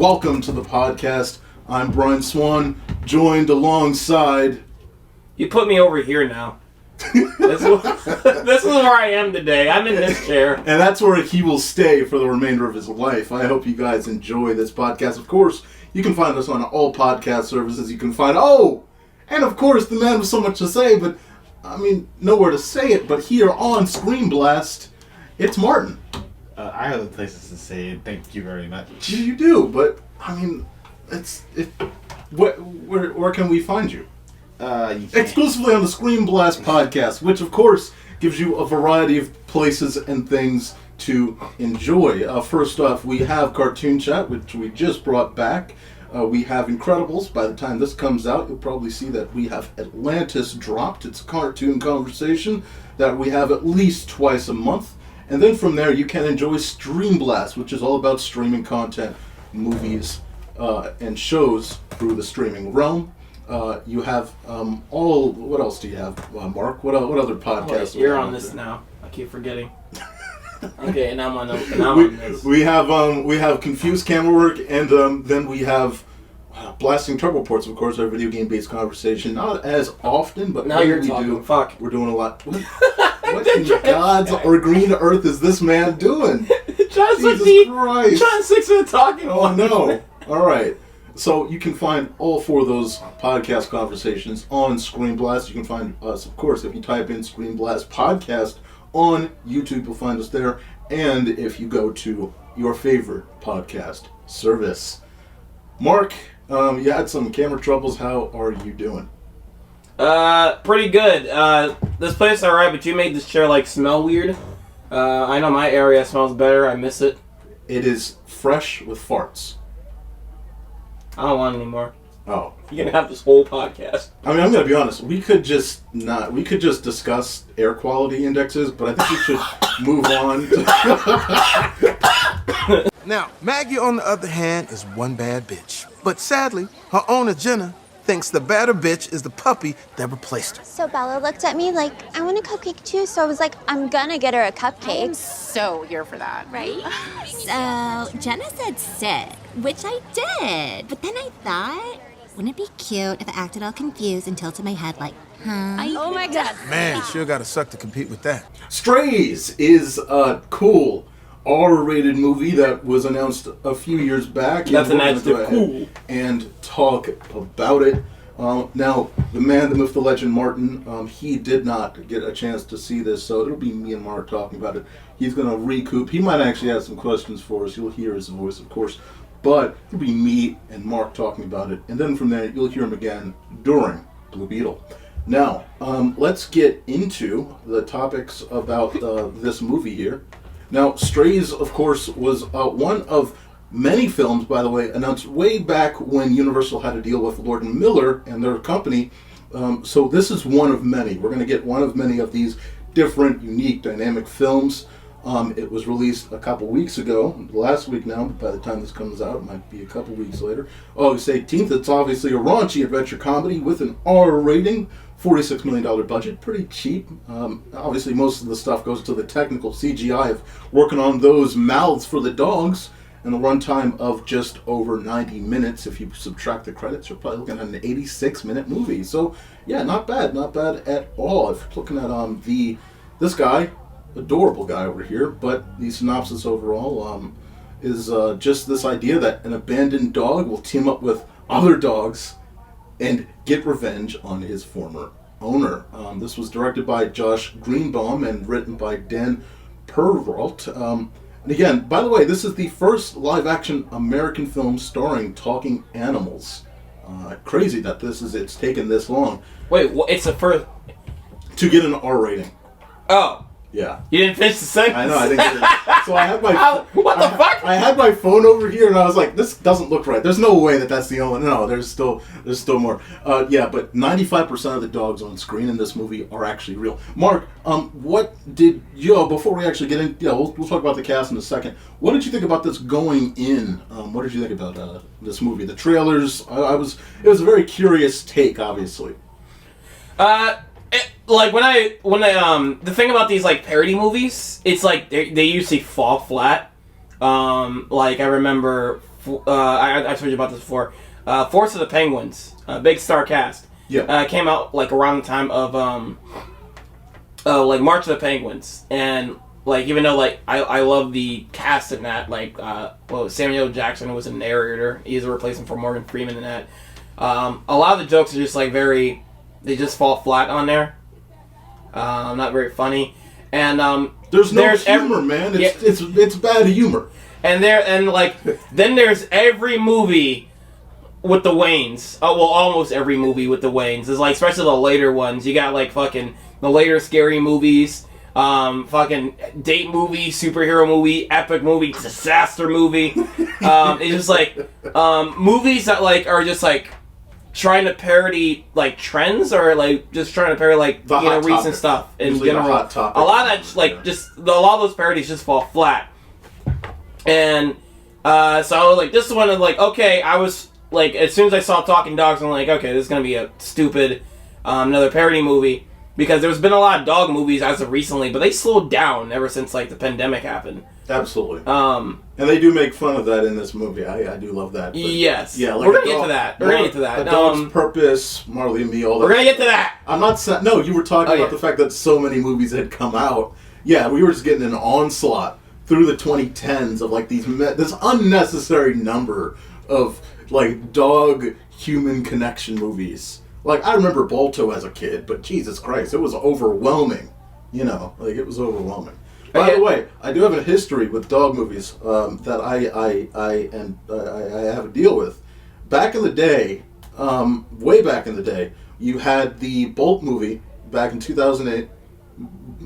Welcome to the podcast. I'm Bryan Swan, joined alongside... You put me over here now. This is where I am today. I'm in this chair. And that's where he will stay for the remainder of his life. I hope you guys enjoy this podcast. Of course, you can find us on all podcast services. You can find... And of course, the man with so much to say, but... nowhere to say it, but here on ScreenBlast, it's Martin. I have the places to say it. Thank you very much. You do, but, where can we find you? Exclusively on the ScreenBlast podcast, which, of course, gives you a variety of places and things to enjoy. First off, we have Cartoon Chat, which we just brought back. We have Incredibles. By the time this comes out, you'll probably see that we have Atlantis dropped. It's a cartoon conversation that we have at least twice a month. And then from there, you can enjoy ScreenBlast, which is all about streaming content, movies, and shows through the streaming realm. You have what else do you have, Mark? What other podcasts? You're on this now. I keep forgetting. Okay, and I'm on this. We have Confused Camera Work, and then we have Blasting Turbo Ports, of course, our video game based conversation. Not as often, but now you're talking. Fuck. We're doing a lot. What in God's or green earth is this man doing? Jesus Christ! John 6 minutes talking. Oh no! All right. So you can find all four of those podcast conversations on ScreenBlast. You can find us, of course, if you type in ScreenBlast Podcast on YouTube, you'll find us there. And if you go to your favorite podcast service. Mark, you had some camera troubles. How are you doing? Pretty good. This place is alright, but you made this chair, smell weird. I know my area smells better. I miss it. It is fresh with farts. I don't want any more. Oh. You're gonna have this whole podcast. I'm gonna be honest. We could just discuss air quality indexes, but I think we should move on. Now, Maggie, on the other hand, is one bad bitch. But sadly, her owner, Jenna, thinks the better bitch is the puppy that replaced her. So Bella looked at me like, I want a cupcake too, so I was like, I'm gonna get her a cupcake. I'm so here for that. Right? So, Jenna said sit, which I did. But then I thought, wouldn't it be cute if I acted all confused and tilted my head like, huh? Oh my God. Man, sure gotta suck to compete with that. Strays is a cool R-rated movie that was announced a few years back. That's an adjective, cool. And talk about it. Now, the man, the myth, the legend, Martin, he did not get a chance to see this, so it'll be me and Mark talking about it. He's going to recoup. He might actually have some questions for us. You'll hear his voice, of course. But it'll be me and Mark talking about it. And then from there, you'll hear him again during Blue Beetle. Now, let's get into the topics about this movie here. Now, Strays, of course, was one of many films, by the way, announced way back when Universal had to deal with Lord & Miller and their company. So this is one of many. We're going to get one of many of these different, unique, dynamic films. It was released a couple weeks ago, last week now, but by the time this comes out, it might be a couple weeks later. August 18th, it's obviously a raunchy adventure comedy with an R rating. $46 million budget, pretty cheap. Obviously, most of the stuff goes to the technical CGI of working on those mouths for the dogs, and a runtime of just over 90 minutes. If you subtract the credits, you're probably looking at an 86-minute movie. So, yeah, not bad at all. If you're looking at this guy, adorable guy over here, but the synopsis overall is just this idea that an abandoned dog will team up with other dogs and get revenge on his former owner. This was directed by Josh Greenbaum and written by Dan Perrault. And again, by the way, this is the first live-action American film starring talking animals. Crazy that it's taken this long. Wait, it's the first... To get an R rating. Oh. Yeah. You didn't finish the sentence? I know, I didn't get it. So I had my... What the fuck? I had my phone over here and I was like, this doesn't look right. There's no way that's the only... No, there's still more. Yeah, but 95% of the dogs on screen in this movie are actually real. Mark, what did... before we actually get in... Yeah, we'll talk about the cast in a second. What did you think about this going in? What did you think about this movie? The trailers? It was a very curious take, obviously. The thing about these parody movies, it's they usually fall flat. I remember I told you about this before. Force of the Penguins, big star cast. Yeah. Came out like around the time of like March of the Penguins, and like even though like I love the cast in that, like Samuel L. Jackson was a narrator. He's a replacement for Morgan Freeman in that. A lot of the jokes are just like they just fall flat on there. Not very funny, and there's humor, man. It's bad humor. And then there's every movie with the Waynes. Oh well, almost every movie with the Waynes. It's like especially the later ones. You got like fucking the later scary movies, fucking date movie, superhero movie, epic movie, disaster movie. It's just like movies that like are just like trying to parody like trends or like just trying to parody like recent stuff in Usually general. hot topic. A lot of that like just a lot of those parodies just fall flat. And so I was like, this is one of like, okay, I was like, as soon as I saw Talking Dogs, I'm like, okay, this is gonna be a stupid another parody movie, because there's been a lot of dog movies as of recently, but they slowed down ever since like the pandemic happened. Absolutely. And they do make fun of that in this movie. I do love that. Yes. Yeah, like we're gonna get to that. We're gonna get to that. A Dog's Purpose, Marley and Me, all that. We're gonna get to that. I'm not saying... No, you were talking about the fact that so many movies had come out. Yeah, we were just getting an onslaught through the 2010s of like this unnecessary number of like dog-human connection movies. Like, I remember Balto as a kid, but Jesus Christ, it was overwhelming. You know, like, it was overwhelming. By the way, I do have a history with dog movies that I have a deal with. Back in the day, way back in the day, you had the Bolt movie back in 2008.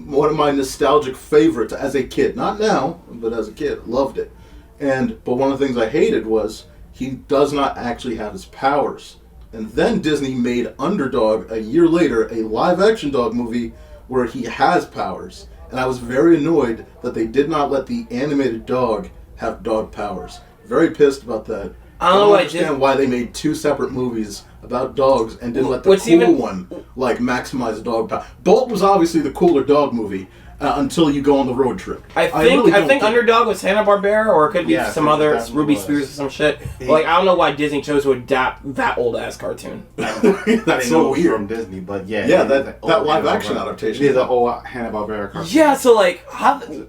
One of my nostalgic favorites as a kid. Not now, but as a kid. Loved it. But one of the things I hated was he does not actually have his powers. And then Disney made Underdog a year later, a live-action dog movie where he has powers. And I was very annoyed that they did not let the animated dog have dog powers. Very pissed about that. I don't understand why they made two separate movies about dogs and didn't let the one like maximize dog power. Bolt was obviously the cooler dog movie until you go on the road trip. I think Underdog was Hanna-Barbera, or it could be some other Ruby Spears or some shit. Like, I don't know why Disney chose to adapt that old ass cartoon. That's so weird from Disney, but that live action adaptation. Yeah, the old Hanna-Barbera cartoon. Yeah, so like,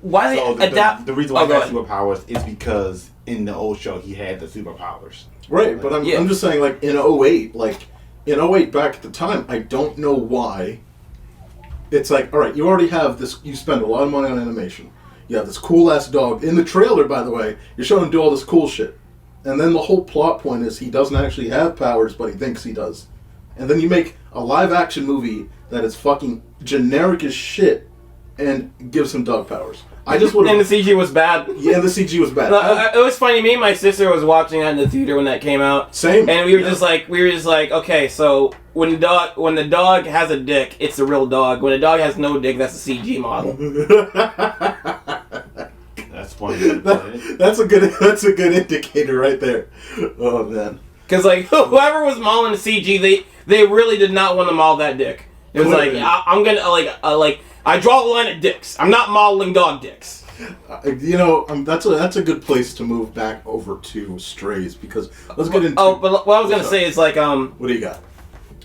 why they adapt? The reason why he got superpowers is because in the old show he had the superpowers. Right, but I'm just saying, like, in 08, back at the time, I don't know why. It's like, all right, you already have this, you spend a lot of money on animation. You have this cool-ass dog. In the trailer, by the way, you're showing him do all this cool shit. And then the whole plot point is he doesn't actually have powers, but he thinks he does. And then you make a live-action movie that is fucking generic as shit and gives him dog powers. I just would. And the CG was bad. Yeah, the CG was bad. It was funny. Me and my sister was watching that in the theater when that came out. Same. And we were just like, okay, so when the dog has a dick, it's the real dog. When the dog has no dick, that's a CG model. That's funny. That's a good indicator right there. Oh man. Because like whoever was mauling the CG, they really did not want to maul that dick. It was like I'm gonna I draw the line at dicks. I'm not modeling dog dicks. That's a good place to move back over to Strays, because let's get into. Oh, but what I was gonna say is like What do you got?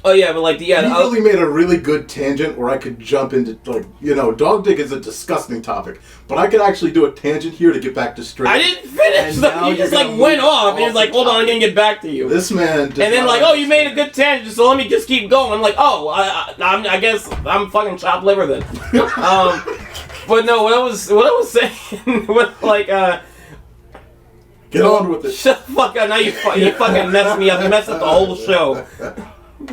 Oh yeah, but like You really made a really good tangent where I could jump into dog dick is a disgusting topic, but I could actually do a tangent here to get back to Strays. I didn't finish. You just like went off, and you're like, hold on, I'm gonna get back to you. This man. And then like, oh, you made a good tangent, so let me just keep going. I'm like, oh, I guess I'm fucking chopped liver then. But no, what I was saying, get on with it. Shut the fuck up! Now you fucking messed me up. You messed up the whole show.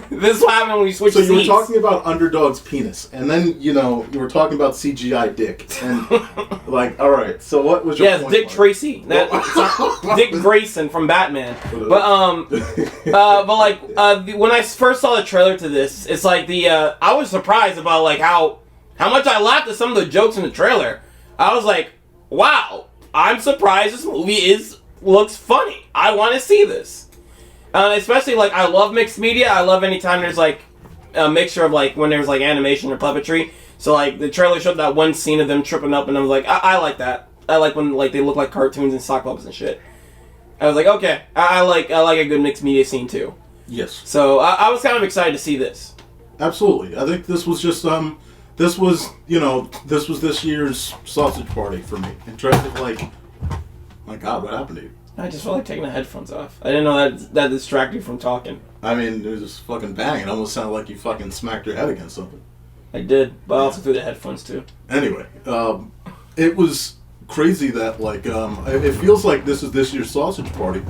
This is what happened when we switched seats. So you were talking about Underdog's penis, and then you were talking about CGI dick, and all right. So what was your point? Yes, Dick Tracy. Dick Grayson from Batman. But when I first saw the trailer to this, it's like I was surprised about like how much I laughed at some of the jokes in the trailer. I was like, wow, I'm surprised this movie looks funny. I want to see this. Especially, like, I love mixed media. I love anytime there's, like, a mixture of, like, when there's, like, animation or puppetry. So, like, the trailer showed that one scene of them tripping up, and I was like, I like that. I like when, like, they look like cartoons and sock puppets and shit. I was like, okay, I like a good mixed media scene too. Yes. So I was kind of excited to see this. Absolutely. I think this was just this was this year's sausage party for me. In terms of like, my God, what happened to you? I just felt like taking the headphones off. I didn't know that distracted you from talking. I mean, it was just fucking bang. It almost sounded like you fucking smacked your head against something. I did, but I also threw the headphones too. Anyway, it was crazy that like it feels like this is this year's sausage party,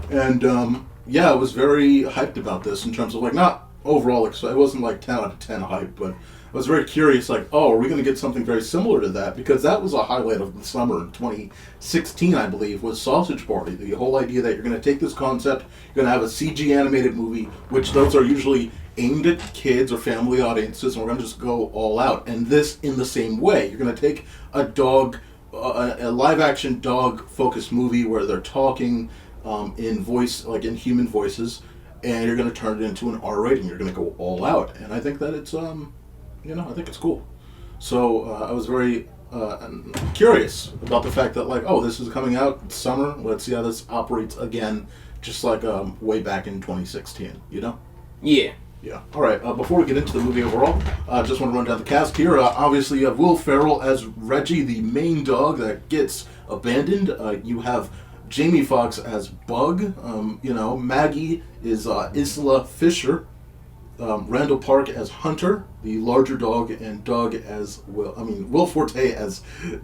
and yeah, I was very hyped about this in terms of like not overall. It wasn't like 10 out of 10 hype, but I was very curious. Like, oh, are we going to get something very similar to that? Because that was a highlight of the summer in 2016, I believe, was Sausage Party. The whole idea that you're going to take this concept, you're going to have a CG animated movie, which those are usually aimed at kids or family audiences, and we're going to just go all out. And this in the same way. You're going to take a dog, a live action dog focused movie where they're talking in voice, like in human voices, and you're going to turn it into an R rating. You're going to go all out. And I think that it's, I think it's cool. So I was very curious about the fact that like, oh, this is coming out summer. Let's see how this operates again, just like way back in 2016, you know? Yeah. Yeah. All right. Before we get into the movie overall, I just want to run down the cast here. Obviously, you have Will Ferrell as Reggie, the main dog that gets abandoned. You have Jamie Foxx as Bug. Maggie is Isla Fisher. Randall Park as Hunter, the larger dog, and Doug as Will Forte as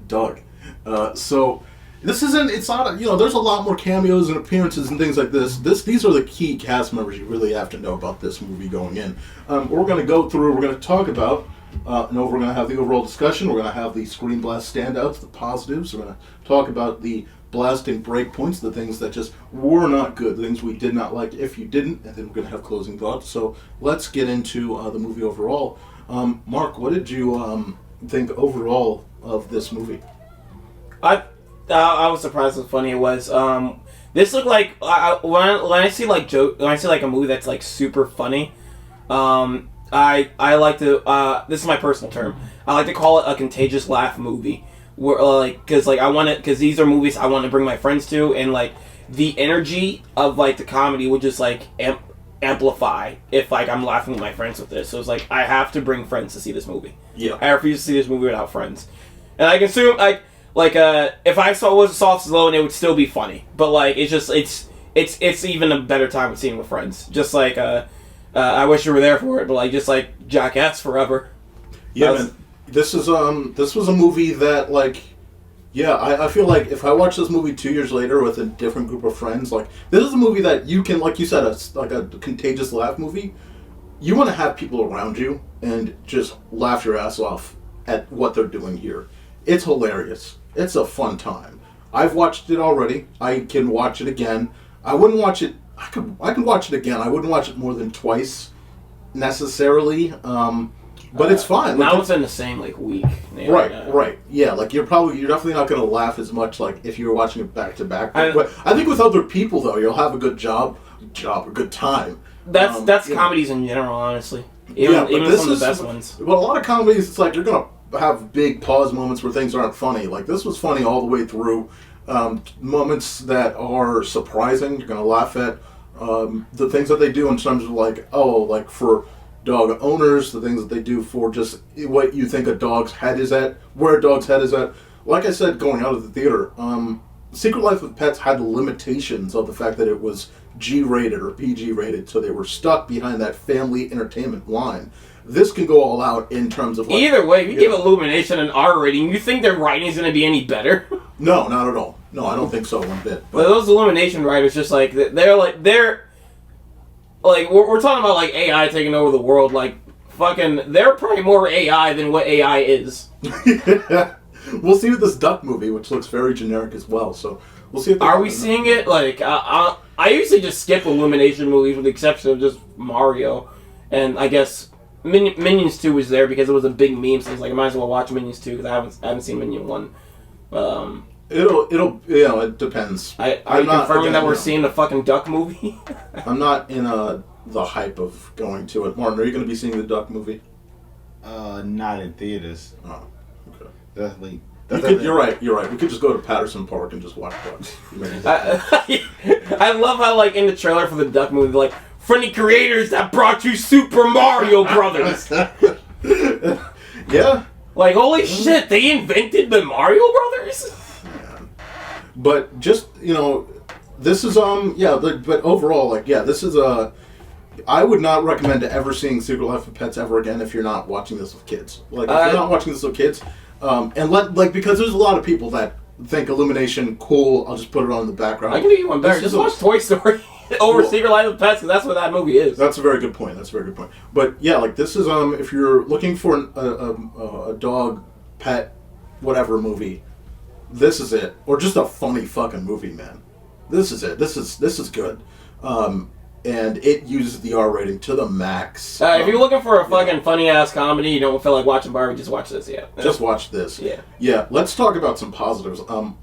Doug. So this isn't. It's not. There's a lot more cameos and appearances and things like this. These are the key cast members you really have to know about this movie going in. We're going to go through. We're going to talk about. We're going to have the overall discussion. We're going to have the ScreenBlast standouts, the positives. We're going to talk about the blasting breakpoints, the things that just were not good, the things we did not like if you didn't, and then we're going to have closing thoughts. So let's get into the movie overall. Mark, what did you think overall of this movie? I was surprised how funny it was. This looked like when I see like a movie that's like super funny. I like to this is my personal term. I like to call it a contagious laugh movie. Where because these are movies I want to bring my friends to, and like the energy of like the comedy would just like amplify if like I'm laughing with my friends with this. So it's like I have to bring friends to see this movie. Yeah, I refuse to see this movie without friends, and I can assume if I saw Stallone, it would still be funny. But like it's even a better time with seeing with friends. Just like I wish you were there for it, but like just like Jackass Forever. Yeah, man. This was a movie that like, yeah, I feel like if I watch this movie 2 years later with a different group of friends, like this is a movie that you can, like you said, it's like a contagious laugh movie. You want to have people around you and just laugh your ass off at what they're doing here. It's hilarious. It's a fun time. I've watched it already. I can watch it again. I wouldn't watch it. I can watch it again. I wouldn't watch it more than twice necessarily. But it's fine. Now it's in the same like week. Right. Yeah, like you're definitely not going to laugh as much like if you were watching it back to back. But I think with other people though, you'll have a good a good time. That's comedies in general, honestly. Even some of the best ones. But a lot of comedies, it's like you're going to have big pause moments where things aren't funny. Like this was funny all the way through. Moments that are surprising, you're going to laugh at. The things that they do in terms of like for dog owners, the things that they do for just what you think a dog's head is at, where a dog's head is at. Like I said, going out of the theater, Secret Life of Pets had limitations of the fact that it was G-rated or PG-rated, so they were stuck behind that family entertainment line. This can go all out in terms of like, either way, if you give Illumination an R rating, you think their writing is going to be any better? No, not at all. No, I don't think so one bit. But those Illumination writers, just like we're talking about like AI taking over the world. Like fucking, they're probably more AI than what AI is. We'll see with this duck movie, which looks very generic as well. So we'll see. Are we seeing it? Like I usually just skip Illumination movies with the exception of just Mario, and I guess Minions 2 was there because it was a big meme. So I was like, I might as well watch Minions 2 because I haven't seen Minion 1. It depends. Are you confirming that we're seeing the fucking duck movie? I'm not in the hype of going to it. Martin, are you going to be seeing the duck movie? Not in theaters. Oh, okay. Definitely You're right. We could just go to Patterson Park and just watch ducks. I love how, like, in the trailer for the Duck movie, like, from the creators that brought you Super Mario Brothers. Yeah. Like, holy shit, they invented the Mario Brothers? Yeah. But just, this is, but overall, this is I would not recommend ever seeing Secret Life of Pets ever again if you're not watching this with kids. Like, if you're not watching this with kids, because there's a lot of people that think Illumination, cool, I'll just put it on in the background. I can give you one better. Just watch Toy Story over Secret Life of Pets, because that's what that movie is. That's a very good point. But yeah, like, this is, if you're looking for a dog, pet, whatever movie, this is it. Or just a funny fucking movie, man. This is it. This is good. And it uses the R rating to the max. If you're looking for a fucking funny-ass comedy, you don't feel like watching Barbie, just watch this, Just watch this. Yeah. Yeah, let's talk about some positives. I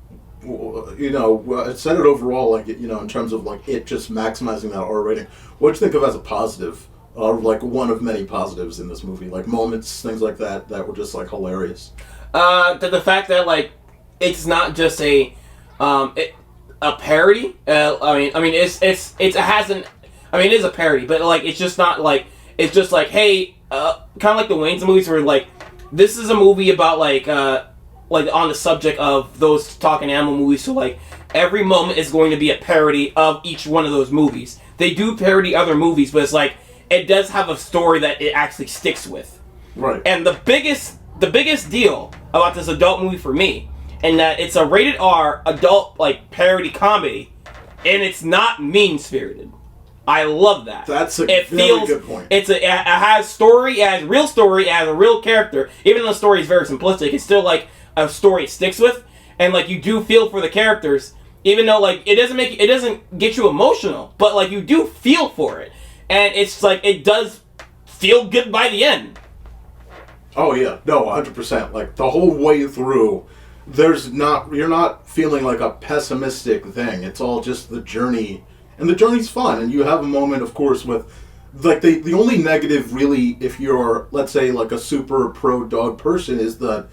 said it overall, like, in terms of, like, it just maximizing that R rating. What do you think of as a positive? Or, like, one of many positives in this movie? Like, moments, things like that were just, like, hilarious. The fact that, like, it's not just a parody. It is a parody, but, like, it's just not, like, it's just like, hey, kind of like the Wayne's movies where, like, this is a movie about, like on the subject of those talking animal movies, so, like, every moment is going to be a parody of each one of those movies. They do parody other movies, but it's like, it does have a story that it actually sticks with. Right. And the biggest deal about this adult movie for me, and that it's a rated R adult, like, parody comedy, and it's not mean-spirited. I love that. That's a very good point. It has story, it has a real character. Even though the story is very simplistic, it's still, like, a story it sticks with. And, like, you do feel for the characters, even though, like, it doesn't get you emotional, but, like, you do feel for it. And it's, like, it does feel good by the end. Oh, yeah. No, 100%. Like, the whole way through, you're not feeling like a pessimistic thing. It's all just the journey. And the journey's fun, and you have a moment, of course, with, like, the only negative, really, if you're, let's say, like, a super pro-dog person, is the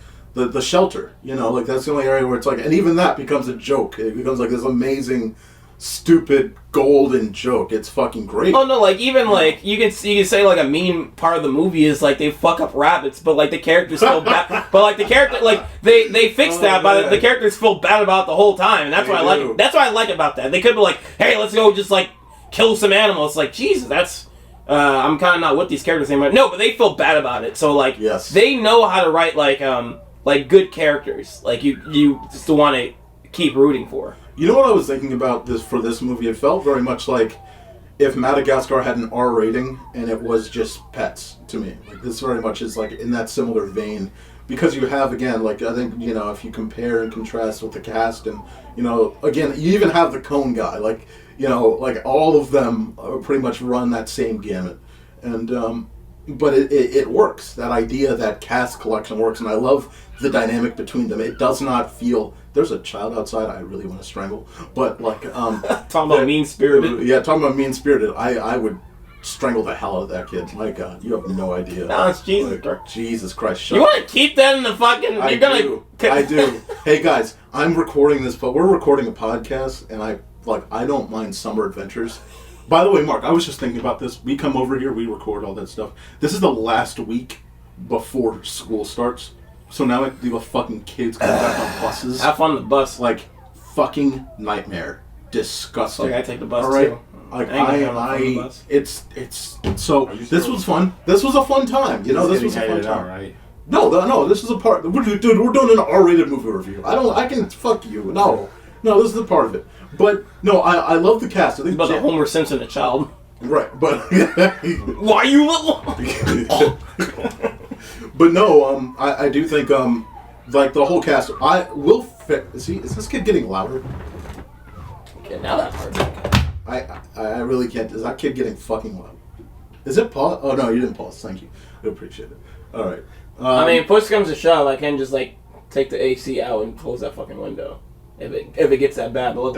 shelter, like, that's the only area where it's like, and even that becomes a joke. It becomes, like, this amazing, stupid, golden joke. It's fucking great. Oh, no, like, even, like, you can say, like, a mean part of the movie is, like, they fuck up rabbits, but, like, the characters feel bad. But, like, the character, like, they fix that, but the characters feel bad about it the whole time, and that's what I like. That's what I like about that. They could be like, hey, let's go just, like, kill some animals. Like, Jesus, that's, I'm kind of not with these characters anymore. No, but they feel bad about it, so, like, yes. They know how to write, like, good characters. Like, you just want to keep rooting for. You know what I was thinking about for this movie? It felt very much like if Madagascar had an R rating and it was just pets to me. Like, this very much is, like, in that similar vein, because you have, again, like, I think, if you compare and contrast with the cast, and, again, you even have the cone guy, like, like, all of them pretty much run that same gamut. And but it works. That idea, that cast collection works, and I love the dynamic between them. It does not feel, there's a child outside I really want to strangle, but, like, talking about mean-spirited. Yeah, talking about mean-spirited, I would strangle the hell out of that kid. My God, you have no idea. No, it's Jesus. Like, Jesus Christ, you want to keep that in the fucking... I do. Hey, guys, I'm recording this, but we're recording a podcast, and I don't mind Summer Adventures. By the way, Mark, I was just thinking about this. We come over here, we record all that stuff. This is the last week before school starts. So now the fucking kids come back on buses. Have fun on the bus. Like, fucking nightmare. Disgusting. I take the bus, all right? too. Like, it's so, this was fun. This was a fun time. This was a fun time. Right? No, this is a part. Dude, we're doing an R-rated movie review. Fuck you. No, this is a part of it. But, no, I love the cast. I think it's about the Homer Simpson, a child. Right, but... Why you look... But no, I do think, like, the whole cast, is this kid getting louder? Okay, now that part. I really can't. Is that kid getting fucking loud? Is it pause? Oh, no, you didn't pause. Thank you. I appreciate it. All right. I mean, push comes to shove, I can just, like, take the AC out and close that fucking window. If it gets that bad, but it looked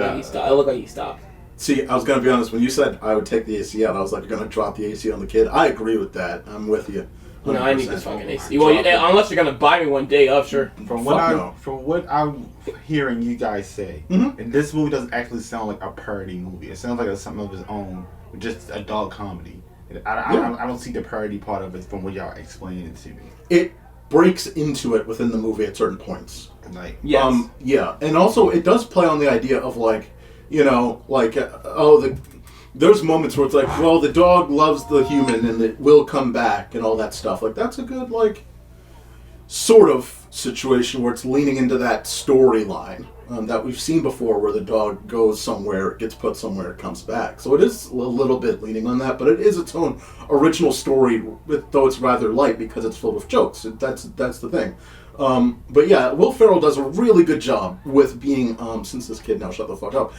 like he stopped. See, I was going to be honest. When you said I would take the AC out, I was like, you're going to drop the AC on the kid. I agree with that. I'm with you. No, I need this fucking AC. Well, unless you're gonna buy me one day of, sure. From what I'm hearing you guys say, and this movie doesn't actually sound like a parody movie. It sounds like it's something of its own, just a dog comedy. I don't see the parody part of it from what y'all explaining it to me. It breaks into it within the movie at certain points. Like, Yes. Yeah, and also it does play on the idea of like, there's moments where it's like, well, the dog loves the human and it will come back and all that stuff. Like, that's a good, like, sort of situation where it's leaning into that storyline that we've seen before where the dog goes somewhere, gets put somewhere, comes back. So it is a little bit leaning on that, but it is its own original story, though it's rather light because it's filled with jokes. That's the thing. But yeah, Will Ferrell does a really good job with being since this kid now shut the fuck up.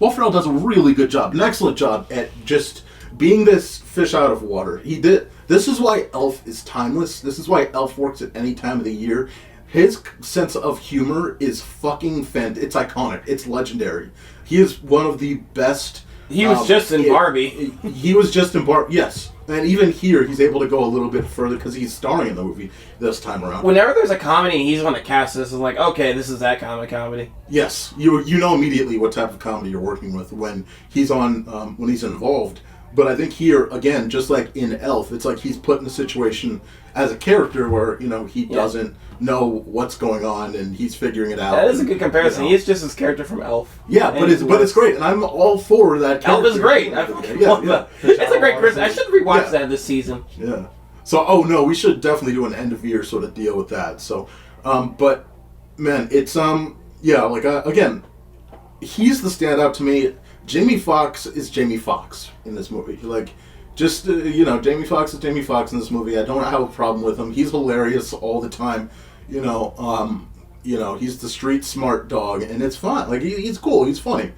Will Ferrell does a really good job, an excellent job at just being this fish out of water. This is why Elf is timeless. This is why Elf works at any time of the year. His sense of humor is fucking it's iconic. It's legendary. He is one of the best. He was just in Barbie. He was just in Barbie, yes. And even here, he's able to go a little bit further because he's starring in the movie this time around. Whenever there's a comedy, he's going to cast this and like, okay, this is that kind of comedy. Yes, you know immediately what type of comedy you're working with when he's on when he's involved. But I think here again, just like in Elf, it's like he's put in a situation as a character where he doesn't know what's going on and he's figuring it out. That is a good comparison. He's just his character from Elf. Yeah, but it's great, and I'm all for that character. Elf is great. It's a great person. I should rewatch that this season. Yeah. So, we should definitely do an end of year sort of deal with that. So, but man, it's again, he's the standout to me. Jamie Foxx is Jamie Foxx in this movie. Like, just Jamie Foxx is Jamie Foxx in this movie. I don't have a problem with him. He's hilarious all the time. He's the street smart dog, and it's fun. Like, he's cool. He's funny.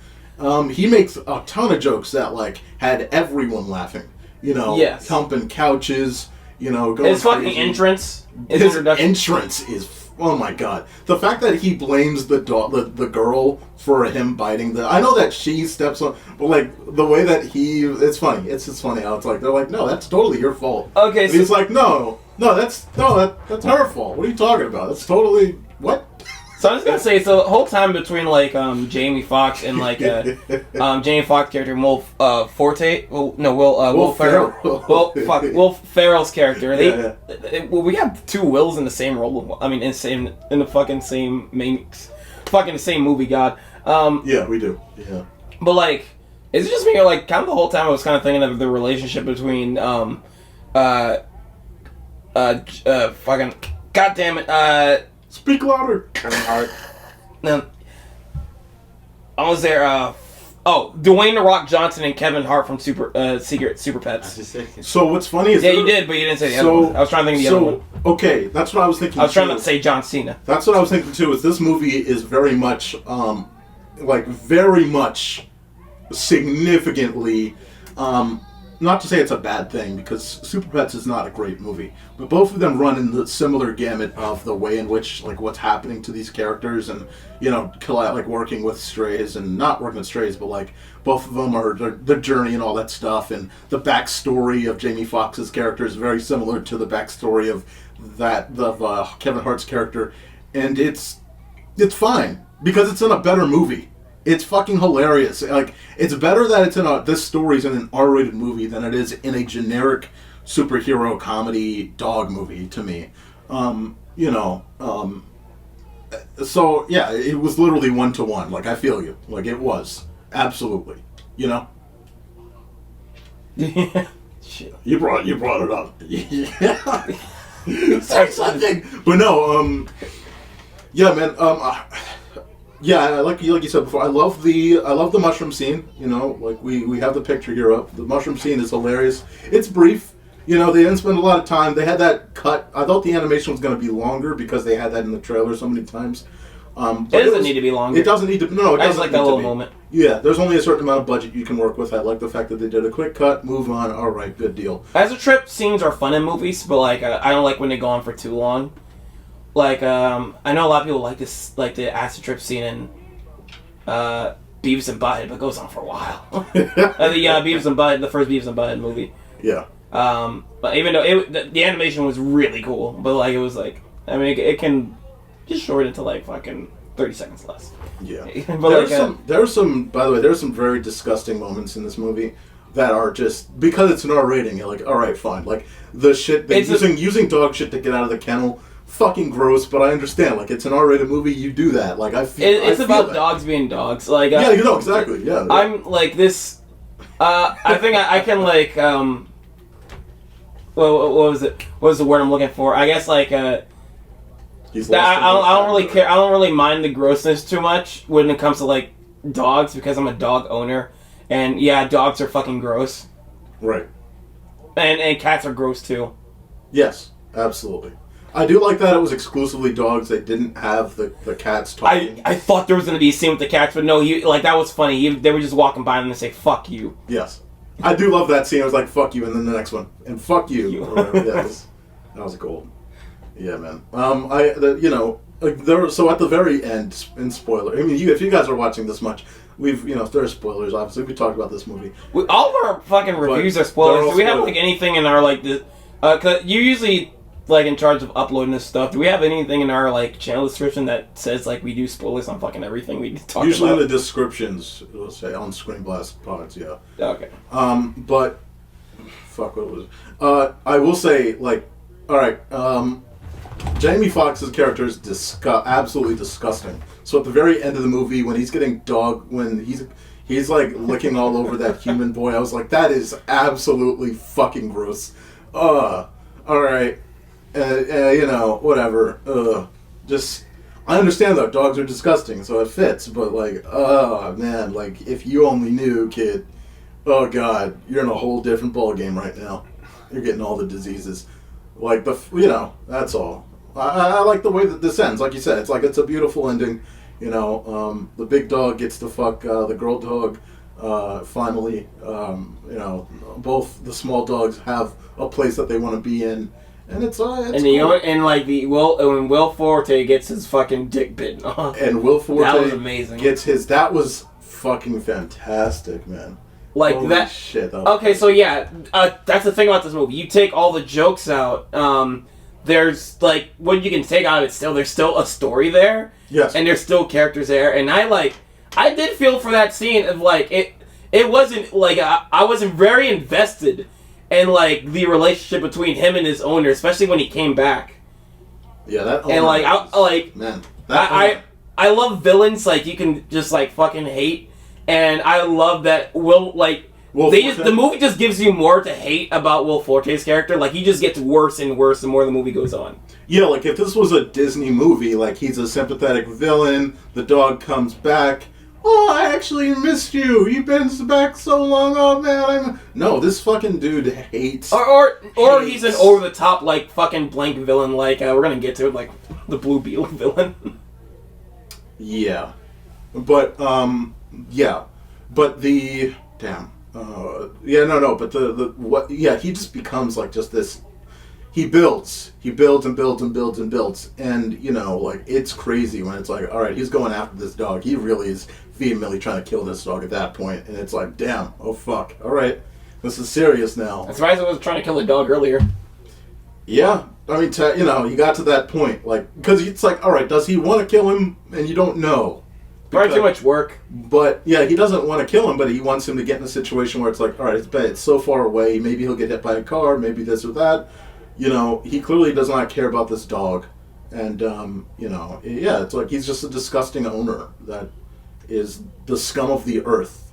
He makes a ton of jokes that like had everyone laughing. Yes. Humping couches. Going his fucking crazy. entrance. His entrance is. Oh my god! The fact that he blames the girl for him biting I know that she steps on, but like the way that it's funny. It's just funny how it's like they're like, no, that's totally your fault. Okay, and he's like, no, that's her fault. What are you talking about? That's totally what? So I'm just gonna say, so the whole time between like Jamie Foxx and like Jamie Foxx character and Will Ferrell. Will Ferrell's character. We have two Wills in the same role. I mean, in the fucking same same movie. God. Yeah, we do. Yeah. But like, is it just me or like kind of the whole time I was kind of thinking of the relationship between fucking goddamn it Speak louder. Kevin Hart. No. I was there. Dwayne The Rock Johnson and Kevin Hart from Super Pets. So what's funny is you did, but you didn't say the other one. I was trying to think of the other one. Okay, that's what I was thinking. I was trying not to say John Cena. That's what I was thinking too. Is this movie is very much, very much, significantly. Not to say it's a bad thing, because Super Pets is not a great movie, but both of them run in the similar gamut of the way in which, like, what's happening to these characters and, like, working with strays and not working with strays, but, like, both of them are the journey and all that stuff, and the backstory of Jamie Foxx's character is very similar to the backstory of Kevin Hart's character, and it's fine, because it's in a better movie. It's fucking hilarious. Like, it's better that it's this story's in an R-rated movie than it is in a generic superhero comedy dog movie to me. So yeah, it was literally 1-to-1. Like, I feel you. Like, it was absolutely. Shit. You brought it up. Yeah. Say something. But no. Yeah, man. Yeah, like you said before, I love the mushroom scene. Like we have the picture here up. The mushroom scene is hilarious. It's brief. They didn't spend a lot of time. They had that cut. I thought the animation was going to be longer because they had that in the trailer so many times. It doesn't need to be longer. It doesn't need to. No, it doesn't. I just like that little moment. Yeah, there's only a certain amount of budget you can work with. I like the fact that they did a quick cut, move on. All right, good deal. As a trip, scenes are fun in movies, but like I don't like when they go on for too long. Like, I know a lot of people like the acid trip scene in Beavis and Butthead, but it goes on for a while. The Beavis and Butthead, the first Beavis and Butthead movie. Yeah. But even though the animation was really cool, but like it was like, I mean, it can just short it to like fucking 30 seconds less. Yeah. But there's some, by the way, there's some very disgusting moments in this movie that are just, because it's an R rating, you're like, alright, fine. Like, the shit, using dog shit to get out of the kennel, fucking gross, but I understand. Like, it's an R rated movie, you do that. Like, I feel it's about that. dogs being dogs. Like, yeah, you know, exactly, yeah. I'm like this, I think I can like, what was it? What was the word I'm looking for? I guess like, I don't really care. I don't really mind the grossness too much when it comes to like dogs because I'm a dog owner, and yeah, dogs are fucking gross. Right. And cats are gross too. Yes, absolutely. I do like that it was exclusively dogs. They didn't have the cats talking. I thought there was gonna be a scene with the cats, but no, that was funny. They were just walking by and they say "fuck you." Yes, I do love that scene. I was like "fuck you," and then the next one and "fuck you." Or whatever. Yeah, that was gold. Yeah, man. So at the very end, in spoiler, I mean, if you guys are watching this much, there's spoilers. Obviously, we talked about this movie. All of our fucking reviews are spoilers. Do we have like anything in our like the? Cause you're usually like in charge of uploading this stuff. Do we have anything in our like channel description that says like we do spoilers on fucking everything we talk about? Usually in the descriptions, it'll say on ScreenBlast pods. Yeah. Okay. But fuck, what was it? I will say, like, all right. Jamie Foxx's character is absolutely disgusting. So at the very end of the movie, when he's getting when he's like licking all over that human boy, I was like, that is absolutely fucking gross. All right, whatever. I understand though, dogs are disgusting, so it fits. But like, man, like if you only knew, kid. Oh God, you're in a whole different ball game right now. You're getting all the diseases. Like that's all. I like the way that this ends. Like you said, it's a beautiful ending. The big dog gets to fuck the girl dog. Finally, both the small dogs have a place that they want to be in, and it's cool. When Will Forte gets his fucking dick bitten off, and Will Forte that was amazing. That was fucking fantastic, man. Like holy that shit. Okay, so yeah, that's the thing about this movie. You take all the jokes out. There's like what you can take out of it. There's still a story there. Yes. And there's still characters there, and I did feel for that scene of like it wasn't like I wasn't very invested in like the relationship between him and his owner, especially when he came back. Yeah, that. And like man, I love villains like you can just like fucking hate, and I love that the movie just gives you more to hate about Will Forte's character. Like, he just gets worse and worse the more the movie goes on. Yeah, like, if this was a Disney movie, like, he's a sympathetic villain, the dog comes back, oh, I actually missed you, you've been back so long, oh, man, No, this fucking dude hates... Or he's an over-the-top, like, fucking blank villain, like, we're gonna get to it, like, the Blue Beetle villain. Yeah. But, But the... Damn. He just becomes like just this. He builds and builds and builds and builds, and it's crazy when it's like, all right, he's going after this dog. He really is vehemently trying to kill this dog at that point, and it's like, damn, oh fuck, all right, this is serious now. I'm surprised I was trying to kill the dog earlier. Yeah, I mean, you got to that point, like, because it's like, all right, does he want to kill him? And you don't know. Probably too much work. But, yeah, he doesn't want to kill him, but he wants him to get in a situation where it's like, all right, it's so far away, maybe he'll get hit by a car, maybe this or that. He clearly does not care about this dog. And, it's like he's just a disgusting owner that is the scum of the earth.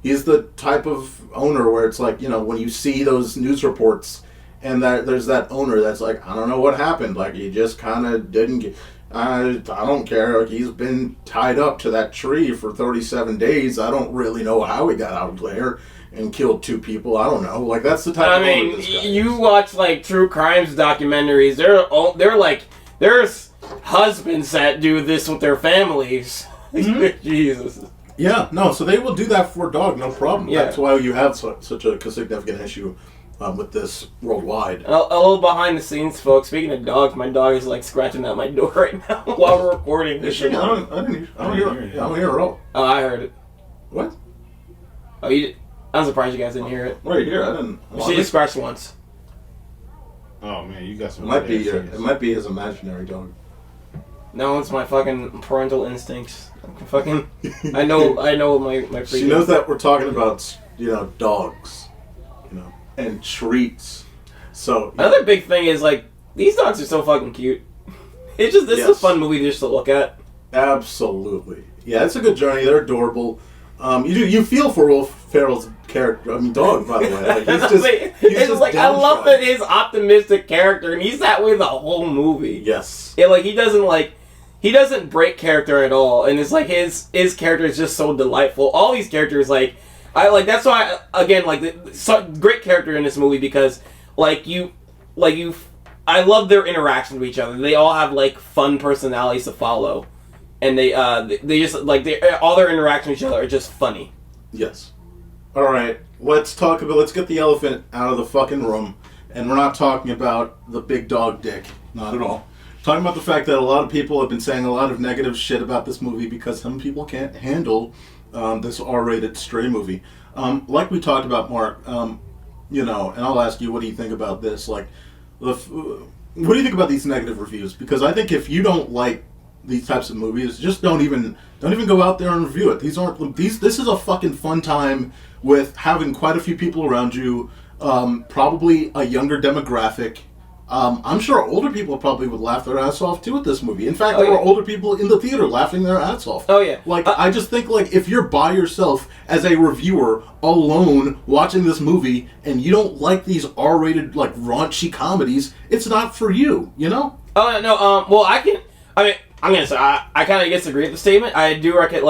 He's the type of owner where it's like, when you see those news reports and that there's that owner that's like, I don't know what happened. Like, he just kind of didn't get... I don't care. Like, he's been tied up to that tree for 37 days. I don't really know how he got out there and killed 2 people. I don't know. Like, that's the type of owner this guy you is. Watch like true crimes documentaries. They're like there's husbands that do this with their families. Mm-hmm. Jesus. Yeah. No. So they will do that for a dog. No problem. Yeah. That's why you have such a significant issue with this worldwide. A little behind the scenes, folks. Speaking of dogs, my dog is like scratching at my door right now while we're recording. I don't hear it at all. Oh, I heard it. What? Oh, you did? I'm surprised you guys didn't hear it. Right here, I didn't. She just scratched once. Oh man, you got some. It might be his imaginary dog. No, it's my fucking parental instincts. Fucking, I know my freaking... She knows that we're talking about, dogs, and treats. So another big thing is like these dogs are so fucking cute. This is a fun movie just to look at. Absolutely, yeah, it's a good journey. They're adorable. You feel for Will Ferrell's character. I mean, dog, by the way. Like, he's just I love that his optimistic character, and he's that way the whole movie. Yes. Yeah, like he doesn't break character at all, and it's like his character is just so delightful. All these characters, that's why great character in this movie because I love their interaction with each other. They all have like fun personalities to follow, and they just all their interactions with each other are just funny. Yes. All right, let's get the elephant out of the fucking room, and we're not talking about the big dog dick, not at all. Talking about the fact that a lot of people have been saying a lot of negative shit about this movie because some people can't handle this R-rated stray movie. Like we talked about, Mark, and I'll ask you, what do you think about this? Like, what do you think about these negative reviews? Because I think if you don't like these types of movies, just don't even go out there and review it. This is a fucking fun time with having quite a few people around you, probably a younger demographic. I'm sure older people probably would laugh their ass off too at this movie. In fact, there were older people in the theater laughing their ass off. Oh yeah. I just think if you're by yourself as a reviewer alone watching this movie and you don't like these R-rated raunchy comedies, it's not for you. Oh no. Well, I'm gonna say I kind of disagree with the statement. I do reckon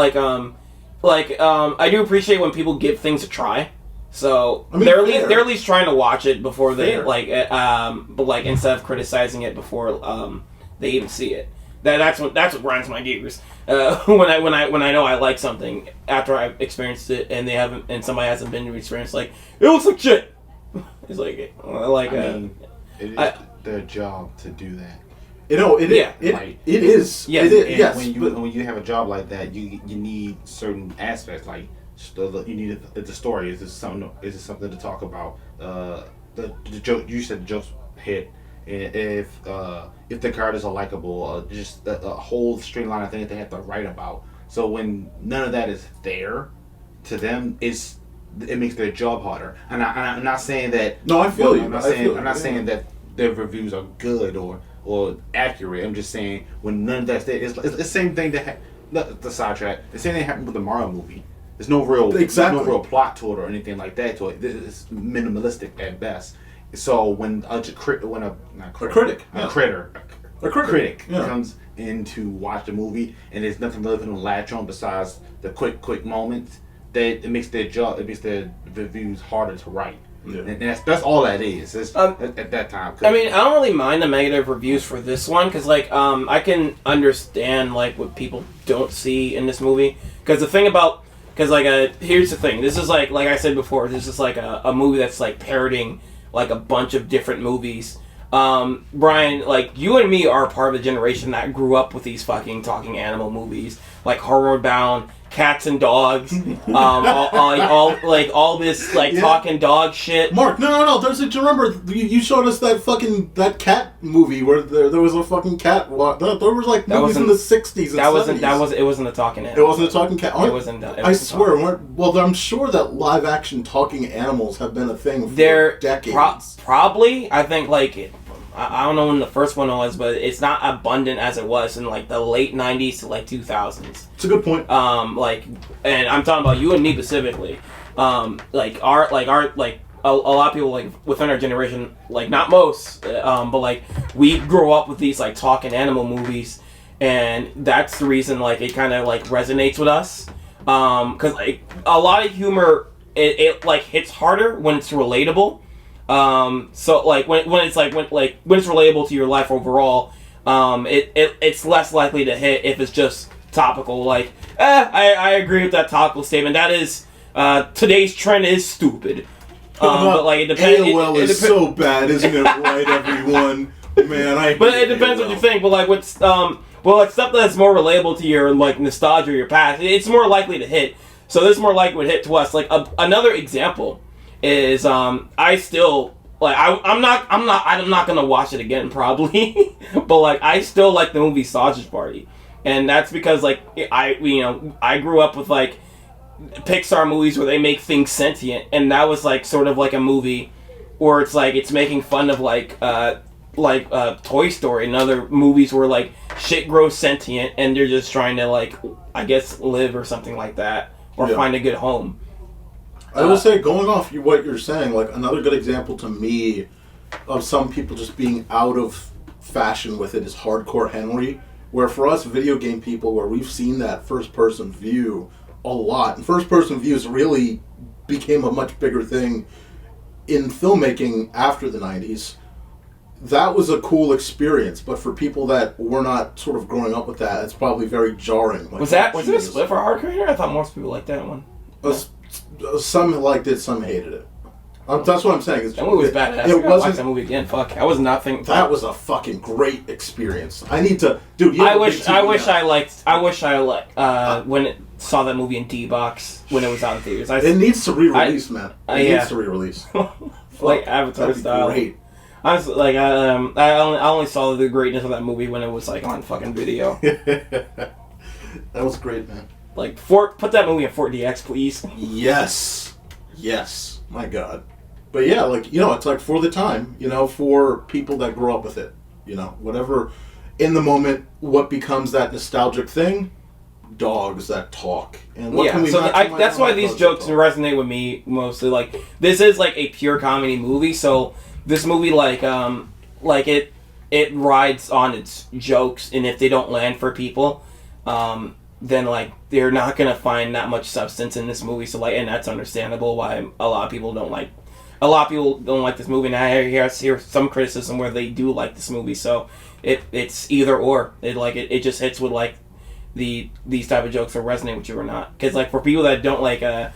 I do appreciate when people give things a try. So they're at least trying to watch it before they instead of criticizing it before they even see it. That's what grinds my gears. When I know I like something after I've experienced it and somebody hasn't been to experience it looks like shit. It's it is their job to do that. It is. Yes. Yes. When you have a job like that, you need certain aspects you need the story. Is this something to talk about? The joke, you said the jokes hit. If the characters are likable, just a whole streamline of things they have to write about. So when none of that is there, to them it makes their job harder. And I'm not saying that. No, I feel you. I'm not saying that their reviews are good or accurate. I'm just saying when none of that's there, it's the same thing the sidetrack. The same thing happened with the Mario movie. There's no real plot to it or anything like that to it. It's minimalistic at best. So when a critic comes in to watch the movie and there's nothing really for them to latch on besides the quick moments, it makes their reviews harder to write. Yeah. And that's all that is. At that time. I don't really mind the negative reviews for this one because I can understand what people don't see in this movie because here's the thing. This is like I said before. This is a movie that's parroting a bunch of different movies. Brian, you and me are part of the generation that grew up with these fucking talking animal movies, like Homeward Bound, Cats and Dogs, all this talking dog shit. Mark, no. Do you remember you showed us that cat movie where there was a fucking cat? There was movies in the 60s and 70s. It wasn't a talking animal. It wasn't a talking cat. It wasn't. I swear. Well, I'm sure that live action talking animals have been a thing for decades. Probably, I think I don't know when the first one was, but it's not abundant as it was in the late 90s to 2000s. It's a good point. And I'm talking about you and me specifically. A lot of people within our generation, not most, but we grow up with these talking animal movies, and that's the reason it kind of resonates with us. Because a lot of humor it hits harder when it's relatable. So when it's relatable to your life overall, it's less likely to hit if it's just topical. I agree with that topical statement. That is, today's trend is stupid. But it depends. AOL is so bad, isn't it? Right, everyone. Man, But it depends what you think. But with stuff that's more relatable to your nostalgia or your past, it's more likely to hit. So this more like would hit to us. Like another example is I still like I'm not gonna watch it again probably, but like I still like the movie Sausage Party, and that's because like I grew up with like Pixar movies where they make things sentient, and that was like sort of like a movie where it's like it's making fun of like Toy Story and other movies where like shit grows sentient and they're just trying to like I guess live or something like that or find a good home. I will say, going off what you're saying, like another good example to me of some people just being out of fashion with it is Hardcore Henry, where for us video game people, where we've seen that first-person view a lot, and first-person views really became a much bigger thing in filmmaking after the 90s. That was a cool experience, but for people that were not sort of growing up with that, it's probably very jarring. Like, was it a split for Hardcore Henry? I thought most people liked that one. Some liked it, some hated it. That's what I'm saying. That movie was badass. I gotta watch that movie again. Fuck, I was not thinking. That was a fucking great experience. I need to, dude. I wish I liked when it saw that movie in D-Box when it was out in theaters. It needs to re-release, man. It needs to re-release. Like Avatar style. Great. Honestly, like I only saw the greatness of that movie when it was like on fucking video. That was great, man. Like put that movie in 4DX, please. Yes. My God. But yeah, like, it's like for the time, for people that grow up with it, whatever, in the moment, what becomes that nostalgic thing? Dogs that talk. And what can we that's why these jokes resonate with me mostly. Like, this is like a pure comedy movie, so this movie it rides on its jokes, and if they don't land for people, then like they're not gonna find that much substance in this movie. So like, and that's understandable why a lot of people don't like this movie. And I hear some criticism where they do like this movie. So it's either or. It just hits with like these type of jokes that resonate with you or not. Because like for people that don't that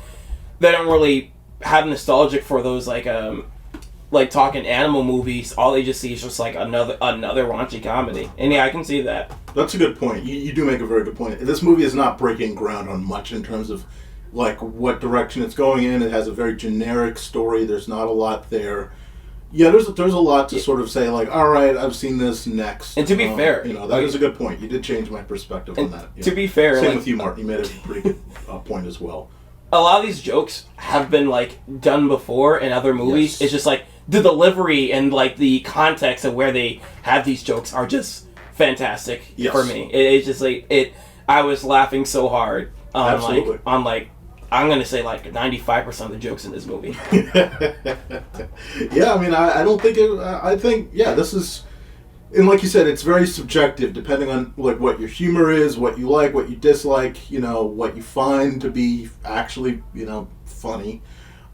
don't really have nostalgic for those like talking animal movies, all they just see is just like another raunchy comedy. And yeah, I can see that. That's a good point. You do make a very good point. This movie is not breaking ground on much in terms of like what direction it's going in. It has a very generic story. There's not a lot there. Yeah, there's a lot to sort of say like, all right, I've seen this, next. And to be fair, that is a good point. You did change my perspective on that. To be fair, same with you, Mark. You made a pretty good point as well. A lot of these jokes have been like done before in other movies. Yes. It's just like the delivery and like the context of where they have these jokes are just fantastic for me. It's just like I was laughing so hard on Absolutely. I'm gonna say like 95% of the jokes in this movie. Yeah, I mean, I don't think it. I think this is, and like you said, it's very subjective depending on like what your humor is, what you like, what you dislike. What you find to be actually funny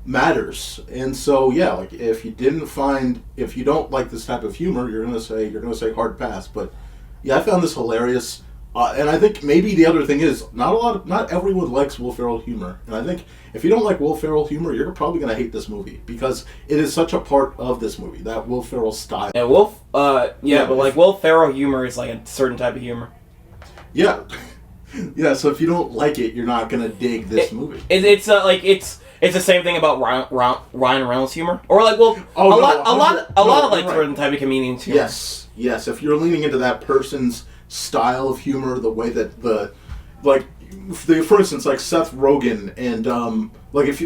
matters. And so like if you don't like this type of humor, you're gonna say hard pass. But yeah, I found this hilarious. And I think maybe the other thing is not everyone likes Will Ferrell humor, and I think if you don't like Will Ferrell humor, you're probably gonna hate this movie because it is such a part of this movie, that Will Ferrell style. Yeah, but like Will Ferrell humor is like a certain type of humor. Yeah, yeah. So if you don't like it, you're not gonna dig this movie. It's the same thing about Ryan Reynolds humor, or like a lot of like certain type of comedians humor. Yes. If you're leaning into that person's style of humor, the way that for instance, like Seth Rogen and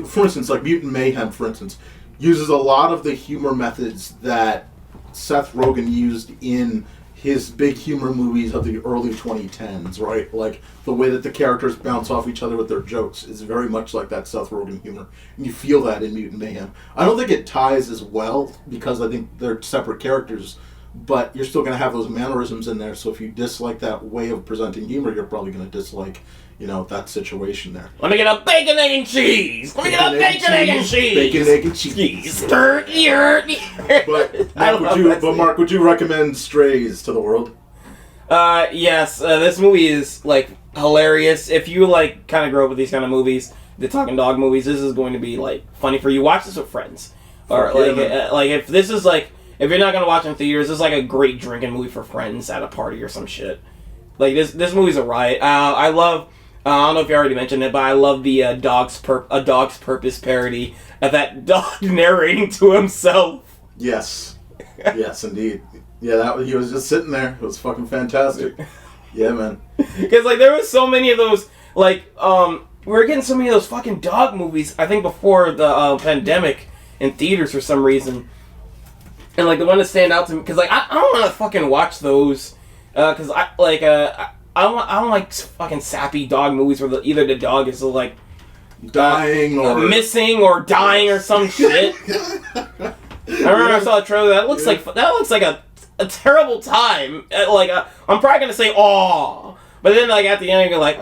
for instance, like Mutant Mayhem, for instance, uses a lot of the humor methods that Seth Rogen used in his big humor movies of the early 2010s, right? Like the way that the characters bounce off each other with their jokes is very much like that Seth Rogen humor, and you feel that in Mutant Mayhem. I don't think it ties as well because I think they're separate characters, but you're still going to have those mannerisms in there. So if you dislike that way of presenting humor, you're probably going to dislike, that situation there. Let me get a bacon, egg, and cheese. Bacon, egg, and cheese. Bacon, egg, and cheese. But Mark, would you recommend Strays to the world? Yes. This movie is like hilarious. If you like kind of grow up with these kind of movies, the talking dog movies, this is going to be like funny for you. Watch this with friends, or if this is like. If you're not gonna watch it in theaters, this is like a great drinking movie for friends at a party or some shit. Like this movie's a riot. I love I don't know if you already mentioned it, but I love the A Dog's Purpose parody of that dog narrating to himself. Yes. Yes, indeed. Yeah, he was just sitting there. It was fucking fantastic. Yeah, man. Because, like, there was so many of those, like, we were getting so many of those fucking dog movies, I think, before the pandemic in theaters for some reason. And, like, the one that stand out to me, because, like, I don't want to fucking watch those, because, I don't like fucking sappy dog movies where either the dog is, like, dying or missing or dying or some shit. I remember I saw a trailer that looks like a terrible time. I'm probably gonna say "aw," but then like at the end you're like,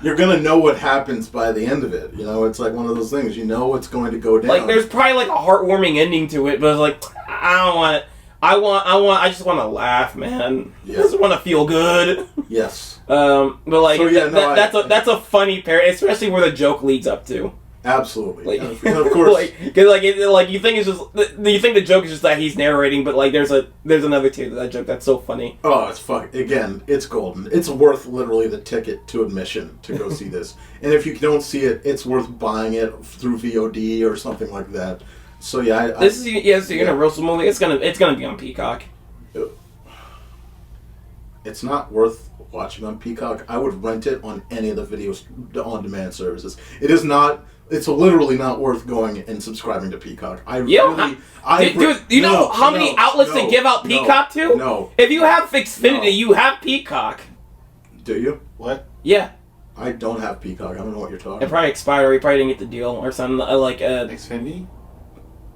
You're gonna know what happens by the end of it. You know, it's like one of those things. You know what's going to go down. Like there's probably like a heartwarming ending to it, but it's like I don't want it. I just want to laugh, man. Yeah. I just want to feel good. Yes. But like So, yeah, that's a funny pair, especially where the joke leads up to. Absolutely. Like, and of course. Because you think it's just you think the joke is just that he's narrating, but like there's another tier to that joke that's so funny. Oh, it's again, it's golden. It's worth literally the ticket to admission to go see this. And if you don't see it, it's worth buying it through VOD or something like that. So yeah, this is a Universal movie. It's gonna be on Peacock. It's not worth watching on Peacock. I would rent it on any of the videos on-demand services. It is not. It's literally not worth going and subscribing to Peacock. Dude, you know how many outlets they give out Peacock to? No. If you have Xfinity, you have Peacock. Do you? What? Yeah. I don't have Peacock. I don't know what you're talking about. It probably expired, or you probably didn't get the deal, or something like. Xfinity?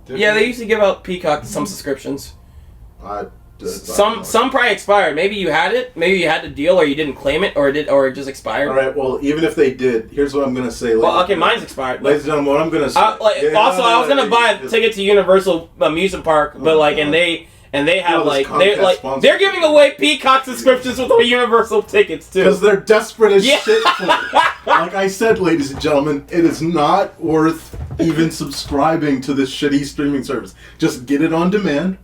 Yeah, they used to give out Peacock to some subscriptions. Some probably expired. Maybe you had it. Maybe you had the deal, or you didn't claim it, or it just expired. All right. Well, even if they did, here's what I'm gonna say. Well, okay, mine's expired. Ladies and gentlemen, what I'm gonna say. Also, I was gonna buy a ticket to Universal Amusement Park, but and they have they're giving away Peacock subscriptions with the Universal tickets too. Because they're desperate as shit for it. Like I said, ladies and gentlemen, it is not worth even subscribing to this shitty streaming service. Just get it on demand.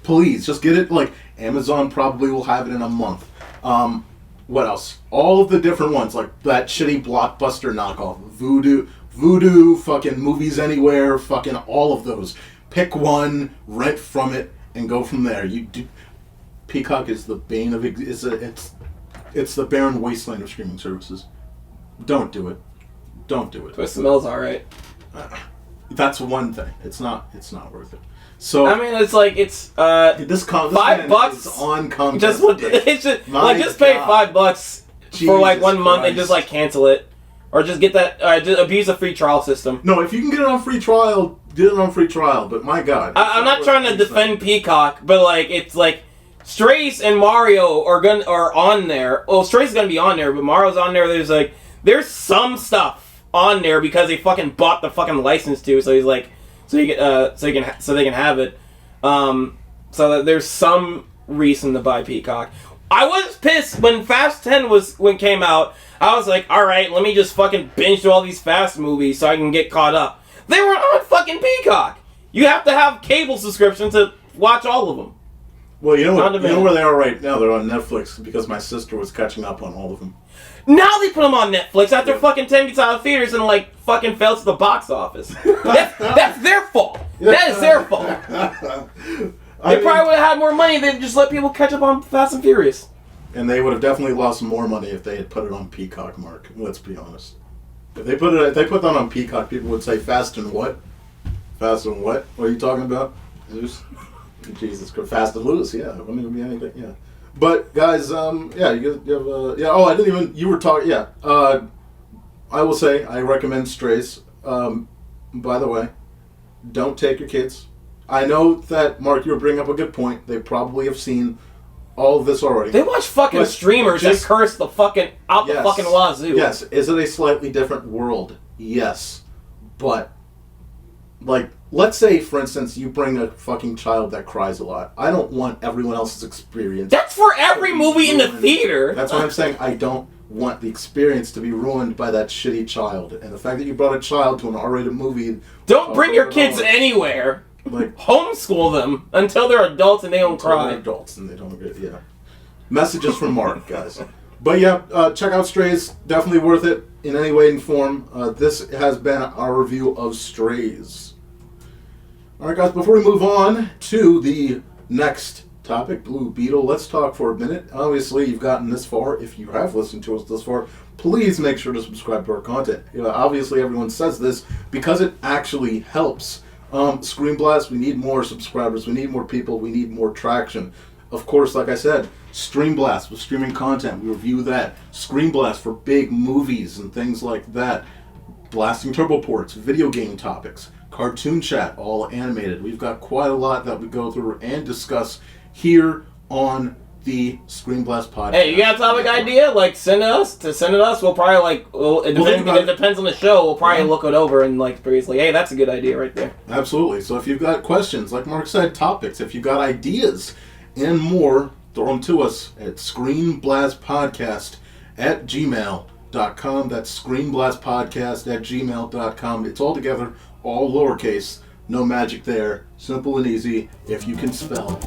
Please, just get it. Like, Amazon probably will have it in a month. What else? All of the different ones, like that shitty Blockbuster knockoff. Voodoo, fucking Movies Anywhere, fucking all of those. Pick one, rent from it, and go from there. Peacock is the bane of... It's the barren wasteland of streaming services. Don't do it. Don't do it. Twist the Mill's alright. That's one thing. It's not worth it. So I mean, it's like this $5 is on Comcast. Just pay $5 for like 1 month and just like cancel it, or just get that just abuse a free trial system. No, if you can get it on free trial, get it on free trial. But my God, I'm not trying to defend Peacock, but like it's like Strays and Mario are on there. Well, Strays is gonna be on there, but Mario's on there. There's some stuff on there because they fucking bought the fucking license to. So he's like. So they can have it. So that there's some reason to buy Peacock. I was pissed when Fast 10 came out. I was like, all right, let me just fucking binge through all these Fast movies so I can get caught up. They were on fucking Peacock. You have to have cable subscription to watch all of them. Well, you know where they are right now. They're on Netflix because my sister was catching up on all of them. Now they put them on Netflix after fucking 10 gets out of theaters and like fucking fails to the box office. That's their fault. That is their fault. They probably would have had more money than just let people catch up on Fast and Furious. And they would have definitely lost more money if they had put it on Peacock, Mark. Let's be honest. If they put that on Peacock, people would say Fast and what? Fast and what? What are you talking about? Loose? Jesus Christ. Fast and loose, yeah. It wouldn't even be anything, yeah. But guys, I didn't even. You were talking. Yeah. I will say I recommend Strays. By the way, don't take your kids. I know that Mark, you were bringing up a good point. They probably have seen all of this already. They watch fucking streamers that curse the fucking the fucking wazoo. Yes. Is it a slightly different world? Yes. But like, let's say, for instance, you bring a fucking child that cries a lot. I don't want everyone else's experience. That's for every movie in the theater. That's what I'm saying. I don't want the experience to be ruined by that shitty child. And the fact that you brought a child to an R-rated movie... Don't bring your kids anywhere. Like, homeschool them until they're adults and they don't cry. They're adults and they don't get... Yeah. Messages from Mark, guys. But yeah, check out Strays. Definitely worth it in any way and form. This has been our review of Strays. Alright guys, before we move on to the next topic, Blue Beetle, let's talk for a minute. Obviously, you've gotten this far. If you have listened to us this far, please make sure to subscribe to our content. Obviously, everyone says this because it actually helps. ScreenBlast, we need more subscribers. We need more people. We need more traction. Of course, like I said, ScreenBlast with streaming content. We review that. ScreenBlast for big movies and things like that. Blasting Turbo Ports, video game topics. Cartoon Chat, all animated. We've got quite a lot that we go through and discuss here on the ScreenBlast podcast. Hey, you got a topic idea? Like, send it us. We'll probably, it depends on the show. We'll probably look it over and, previously, hey, that's a good idea right there. Absolutely. So if you've got questions, like Mark said, topics, if you've got ideas and more, throw them to us at ScreenBlastPodcast@gmail.com. That's ScreenBlastPodcast@gmail.com. It's all together, all lowercase, no magic there. Simple and easy if you can spell.